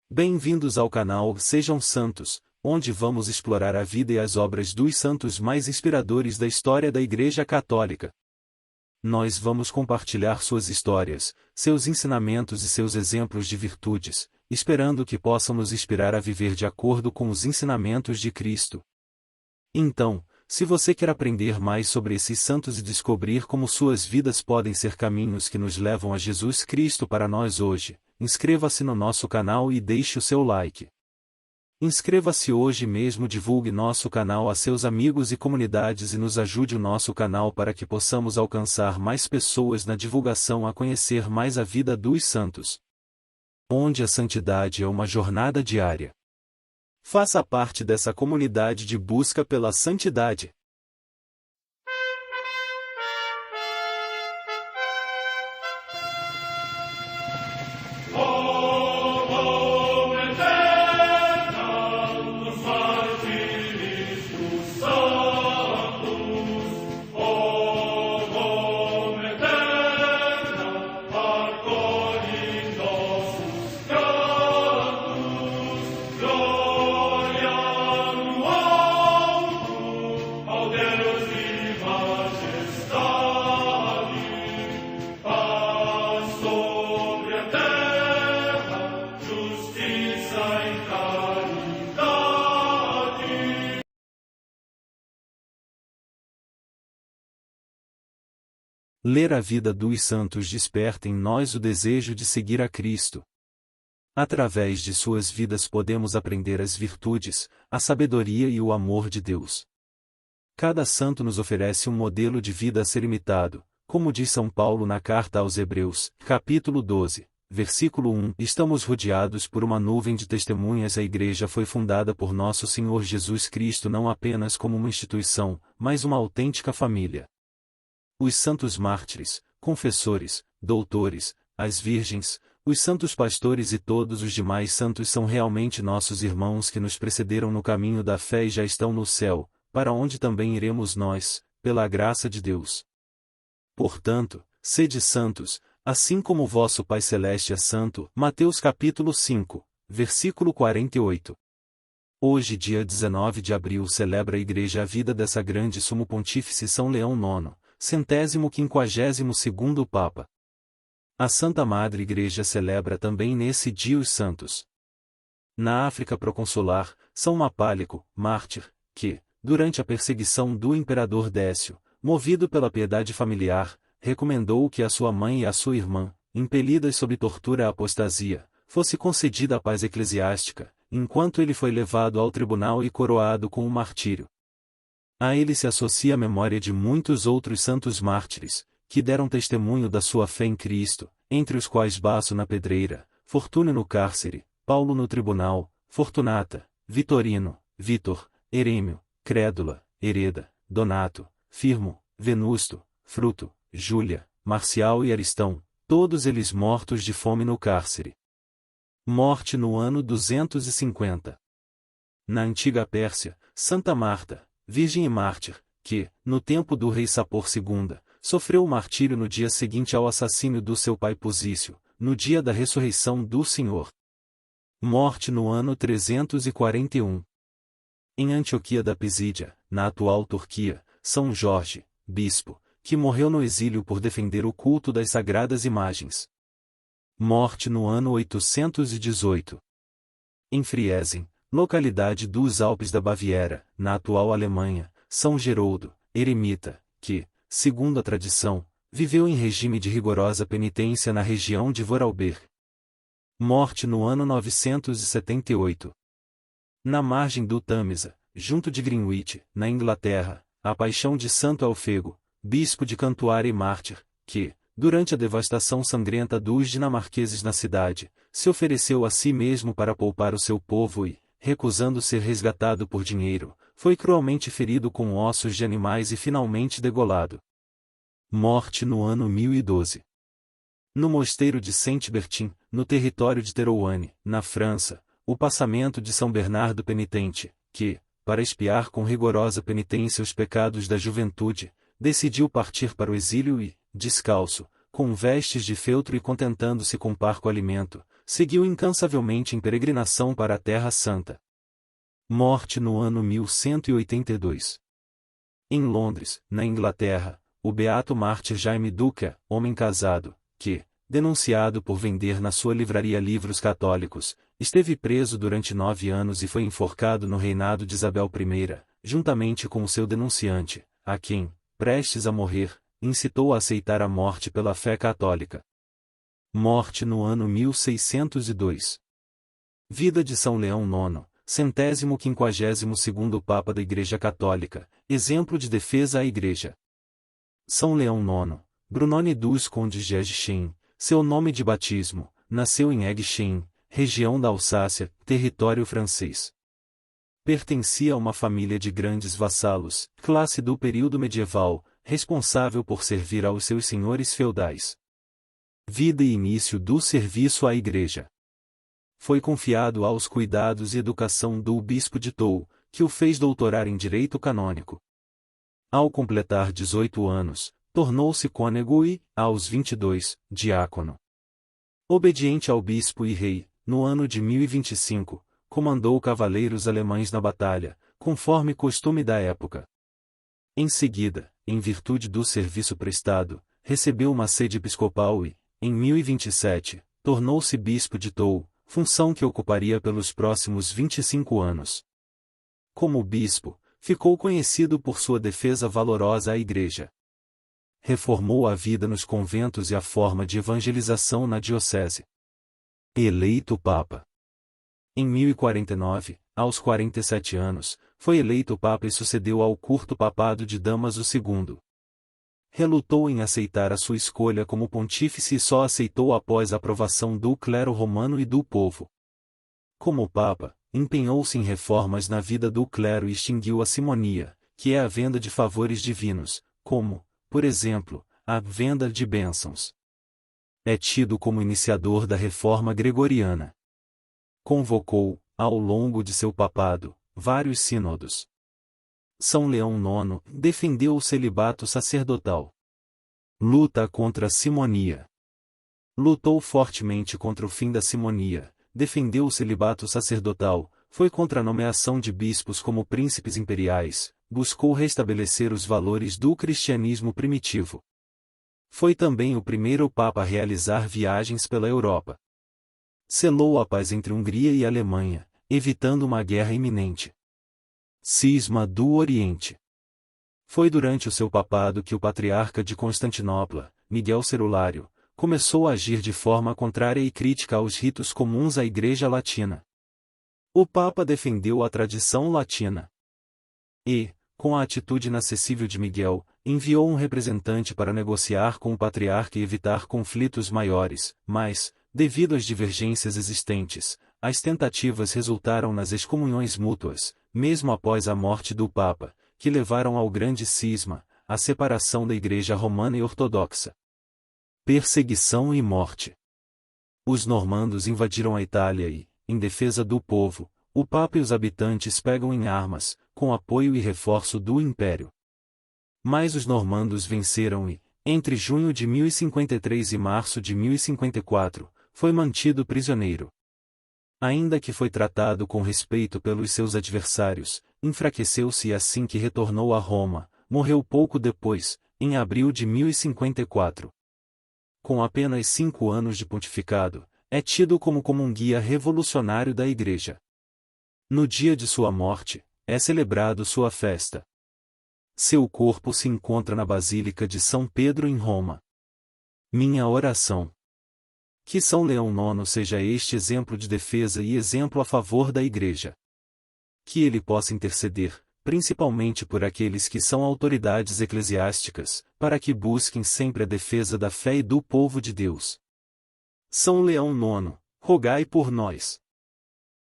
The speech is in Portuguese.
Bem-vindos ao canal Sejam Santos, onde vamos explorar a vida e as obras dos santos mais inspiradores da história da Igreja Católica. Nós vamos compartilhar suas histórias, seus ensinamentos e seus exemplos de virtudes, esperando que possam nos inspirar a viver de acordo com os ensinamentos de Cristo. Então, se você quer aprender mais sobre esses santos e descobrir como suas vidas podem ser caminhos que nos levam a Jesus Cristo para nós hoje, inscreva-se no nosso canal e deixe o seu like. Inscreva-se hoje mesmo, divulgue nosso canal a seus amigos e comunidades e nos ajude o nosso canal para que possamos alcançar mais pessoas na divulgação a conhecer mais a vida dos santos. Onde a santidade é uma jornada diária. Faça parte dessa comunidade de busca pela santidade. Ler a vida dos santos desperta em nós o desejo de seguir a Cristo. Através de suas vidas podemos aprender as virtudes, a sabedoria e o amor de Deus. Cada santo nos oferece um modelo de vida a ser imitado, como diz São Paulo na carta aos Hebreus, capítulo 12, versículo 1. Estamos rodeados por uma nuvem de testemunhas. A Igreja foi fundada por nosso Senhor Jesus Cristo não apenas como uma instituição, mas uma autêntica família. Os santos mártires, confessores, doutores, as virgens, os santos pastores e todos os demais santos são realmente nossos irmãos que nos precederam no caminho da fé e já estão no céu, para onde também iremos nós, pela graça de Deus. Portanto, sede santos, assim como o vosso Pai Celeste é santo. Mateus capítulo 5, versículo 48. Hoje, dia 19 de abril, celebra a Igreja a vida dessa grande Sumo Pontífice São Leão IX, 152º Papa. A Santa Madre Igreja celebra também nesse dia os santos. Na África proconsular, São Mapálico, mártir, que, durante a perseguição do imperador Décio, movido pela piedade familiar, recomendou que a sua mãe e a sua irmã, impelidas sob tortura à apostasia, fosse concedida a paz eclesiástica, enquanto ele foi levado ao tribunal e coroado com o martírio. A ele se associa a memória de muitos outros santos mártires, que deram testemunho da sua fé em Cristo, entre os quais Basso na pedreira, Fortúnio no cárcere, Paulo no tribunal, Fortunata, Vitorino, Vítor, Erêmio, Crédula, Hereda, Donato, Firmo, Venusto, Fruto, Júlia, Marcial e Aristão, todos eles mortos de fome no cárcere. Morte no ano 250. Na antiga Pérsia, Santa Marta, virgem e mártir, que, no tempo do rei Sapor II, sofreu o martírio no dia seguinte ao assassínio do seu pai Pusício, no dia da ressurreição do Senhor. Morte no ano 341. Em Antioquia da Pisídia, na atual Turquia, São Jorge, bispo, que morreu no exílio por defender o culto das sagradas imagens. Morte no ano 818. Em Friesen, localidade dos Alpes da Baviera, na atual Alemanha, São Geroldo, eremita, que, segundo a tradição, viveu em regime de rigorosa penitência na região de Vorarlberg. Morte no ano 978. Na margem do Tâmisa, junto de Greenwich, na Inglaterra, a paixão de Santo Alfego, bispo de Cantuária e mártir, que, durante a devastação sangrenta dos dinamarqueses na cidade, se ofereceu a si mesmo para poupar o seu povo e, recusando ser resgatado por dinheiro, foi cruelmente ferido com ossos de animais e finalmente degolado. Morte no ano 1012. No mosteiro de Saint-Bertin, no território de Terouanne, na França, o passamento de São Bernardo Penitente, que, para expiar com rigorosa penitência os pecados da juventude, decidiu partir para o exílio e, descalço, com vestes de feltro e contentando-se com parco alimento, seguiu incansavelmente em peregrinação para a Terra Santa. Morte no ano 1182. Em Londres, na Inglaterra, o beato mártir Jaime Duca, homem casado, que, denunciado por vender na sua livraria livros católicos, esteve preso durante 9 anos e foi enforcado no reinado de Isabel I, juntamente com o seu denunciante, a quem, prestes a morrer, incitou a aceitar a morte pela fé católica. Morte no ano 1602. Vida de São Leão IX, 152º Papa da Igreja Católica, exemplo de defesa à Igreja. São Leão IX, Brunone dos Condes de Aiguechen, seu nome de batismo, nasceu em Aiguechen, região da Alsácia, território francês. Pertencia a uma família de grandes vassalos, classe do período medieval, responsável por servir aos seus senhores feudais. Vida e início do serviço à Igreja. Foi confiado aos cuidados e educação do bispo de Toul, que o fez doutorar em direito canônico. Ao completar 18 anos, tornou-se cônego e, aos 22, diácono. Obediente ao bispo e rei, no ano de 1025, comandou cavaleiros alemães na batalha, conforme costume da época. Em seguida, em virtude do serviço prestado, recebeu uma sede episcopal e, em 1027, tornou-se bispo de Toul, função que ocuparia pelos próximos 25 anos. Como bispo, ficou conhecido por sua defesa valorosa à Igreja. Reformou a vida nos conventos e a forma de evangelização na diocese. Eleito Papa. Em 1049, aos 47 anos, foi eleito Papa e sucedeu ao curto papado de Damaso II. Relutou em aceitar a sua escolha como pontífice e só aceitou após a aprovação do clero romano e do povo. Como Papa, empenhou-se em reformas na vida do clero e extinguiu a simonia, que é a venda de favores divinos, como, por exemplo, a venda de bênçãos. É tido como iniciador da reforma gregoriana. Convocou, ao longo de seu papado, vários sínodos. São Leão IX defendeu o celibato sacerdotal. Luta contra a simonia. Lutou fortemente contra o fim da simonia, defendeu o celibato sacerdotal, foi contra a nomeação de bispos como príncipes imperiais, buscou restabelecer os valores do cristianismo primitivo. Foi também o primeiro Papa a realizar viagens pela Europa. Selou a paz entre Hungria e Alemanha, evitando uma guerra iminente. Cisma do Oriente. Foi durante o seu papado que o patriarca de Constantinopla, Miguel Cerulário, começou a agir de forma contrária e crítica aos ritos comuns à Igreja Latina. O Papa defendeu a tradição latina. E, com a atitude inacessível de Miguel, enviou um representante para negociar com o patriarca e evitar conflitos maiores, mas, devido às divergências existentes, as tentativas resultaram nas excomunhões mútuas, mesmo após a morte do Papa, que levaram ao grande cisma, a separação da Igreja Romana e Ortodoxa. Perseguição e morte. Os normandos invadiram a Itália e, em defesa do povo, o Papa e os habitantes pegam em armas, com apoio e reforço do Império. Mas os normandos venceram e, entre junho de 1053 e março de 1054, foi mantido prisioneiro. Ainda que foi tratado com respeito pelos seus adversários, enfraqueceu-se e assim que retornou a Roma, morreu pouco depois, em abril de 1054. Com apenas 5 anos de pontificado, é tido como um guia revolucionário da Igreja. No dia de sua morte, é celebrado sua festa. Seu corpo se encontra na Basílica de São Pedro em Roma. Minha oração. Que São Leão IX seja este exemplo de defesa e exemplo a favor da Igreja. Que ele possa interceder, principalmente por aqueles que são autoridades eclesiásticas, para que busquem sempre a defesa da fé e do povo de Deus. São Leão IX, rogai por nós.